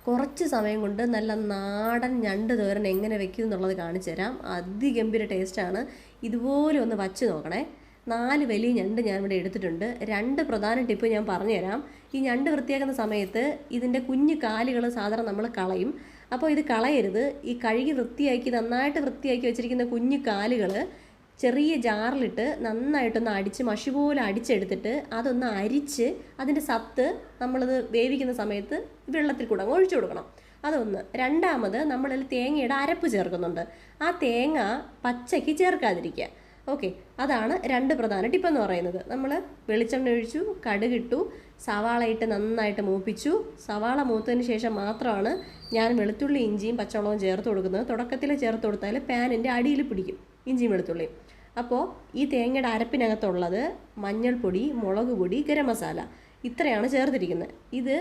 കുറച്ച് സമയം കൊണ്ട് നല്ല നാടൻ ഞണ്ട് തോരൻ എങ്ങനെ വെക്കും എന്നുള്ളത് കാണിച്ചു തരാം. അതിഗംഭീര ടേസ്റ്റാണ്. ഇതുപോലെ ഒന്ന് വച്ച് നോക്കണേ. 4 വലിയ ഞണ്ട് ഞാൻ ഇവിടെ എടുത്തിട്ടുണ്ട്. 2 പ്രധാന ടിപ്പ് ഞാൻ പറഞ്ഞുതരാം. ഈ ഞണ്ട് വൃത്തിയാക്കുന്ന സമയത്ത് ഇതിൻ്റെ കുഞ്ഞു കാലുകൾ സാധാരണ നമ്മൾ കളയും. അപ്പോൾ ഇത് കളയരുത്. ഈ കഴുകി വൃത്തിയാക്കി നന്നായിട്ട് വൃത്തിയാക്കി വെച്ചിരിക്കുന്ന കുഞ്ഞു കാലുകൾ ചെറിയ ജാറിലിട്ട് നന്നായിട്ടൊന്ന് അടിച്ച് മഷി പോലെ അടിച്ചെടുത്തിട്ട് അതൊന്ന് അരിച്ച് അതിൻ്റെ സത്ത് നമ്മളത് വേവിക്കുന്ന സമയത്ത് വെള്ളത്തിൽ കൂടെ ഒഴിച്ചു കൊടുക്കണം. അതൊന്ന്. രണ്ടാമത് നമ്മളിൽ തേങ്ങയുടെ അരപ്പ് ചേർക്കുന്നുണ്ട്. ആ തേങ്ങ പച്ചയ്ക്ക് ചേർക്കാതിരിക്കുക. ഓക്കെ, അതാണ് 2 പ്രധാന ടിപ്പെന്ന് പറയുന്നത്. നമ്മൾ വെളിച്ചെണ്ണ ഒഴിച്ചു, കടുകിട്ടു, സവാള ഇട്ട് നന്നായിട്ട് മൂപ്പിച്ചു. സവാള മൂത്തതിന് ശേഷം മാത്രമാണ് ഞാൻ വെളുത്തുള്ളി ഇഞ്ചിയും പച്ചമുളകും ചേർത്ത് കൊടുക്കുന്നത്. തുടക്കത്തിൽ ചേർത്ത് കൊടുത്താൽ പാനിൻ്റെ അടിയിൽ പിടിക്കും ഇഞ്ചിയും വെളുത്തുള്ളിയും. അപ്പോൾ ഈ തേങ്ങയുടെ അരപ്പിനകത്തുള്ളത് മഞ്ഞൾപ്പൊടി, മുളക് പൊടി, ഗരം മസാല ഇത്രയാണ് ചേർത്തിരിക്കുന്നത്. ഇത്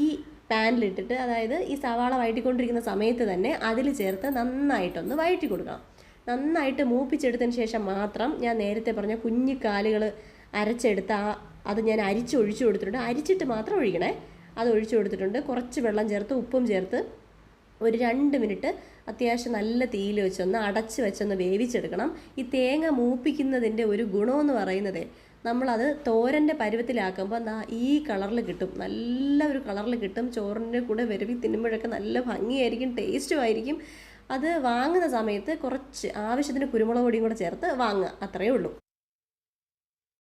ഈ പാനിലിട്ടിട്ട്, അതായത് ഈ സവാള വഴറ്റിക്കൊണ്ടിരിക്കുന്ന സമയത്ത് തന്നെ അതിൽ ചേർത്ത് നന്നായിട്ടൊന്ന് വഴറ്റി കൊടുക്കണം. നന്നായിട്ട് മൂപ്പിച്ചെടുത്തതിന് ശേഷം മാത്രം ഞാൻ നേരത്തെ പറഞ്ഞ കുഞ്ഞു കാലുകൾ അരച്ചെടുത്ത അത് ഞാൻ ഒഴിച്ചു കൊടുത്തിട്ടുണ്ട്. അരിച്ചിട്ട് മാത്രം ഒഴിക്കണേ. അത് ഒഴിച്ചു കൊടുത്തിട്ടുണ്ട്. കുറച്ച് വെള്ളം ചേർത്ത് ഉപ്പും ചേർത്ത് ഒരു 2 മിനിറ്റ് അത്യാവശ്യം നല്ല തീയിൽ വെച്ചൊന്ന് അടച്ച് വെച്ചൊന്ന് വേവിച്ചെടുക്കണം. ഈ തേങ്ങ മൂപ്പിക്കുന്നതിൻ്റെ ഒരു ഗുണമെന്ന് പറയുന്നത് നമ്മളത് തോരൻ്റെ പരുവത്തിലാക്കുമ്പോൾ ഈ കളറിൽ കിട്ടും. നല്ല ഒരു കളറിൽ കിട്ടും. ചോറിൻ്റെ കൂടെ വിരവി തിന്നുമ്പോഴൊക്കെ നല്ല ഭംഗിയായിരിക്കും, ടേസ്റ്റും ആയിരിക്കും. അത് വാങ്ങുന്ന സമയത്ത് കുറച്ച് ആവശ്യത്തിന് കുരുമുളക് പൊടിയും കൂടെ ചേർത്ത് വാങ്ങുക. അത്രയേ ഉള്ളൂ.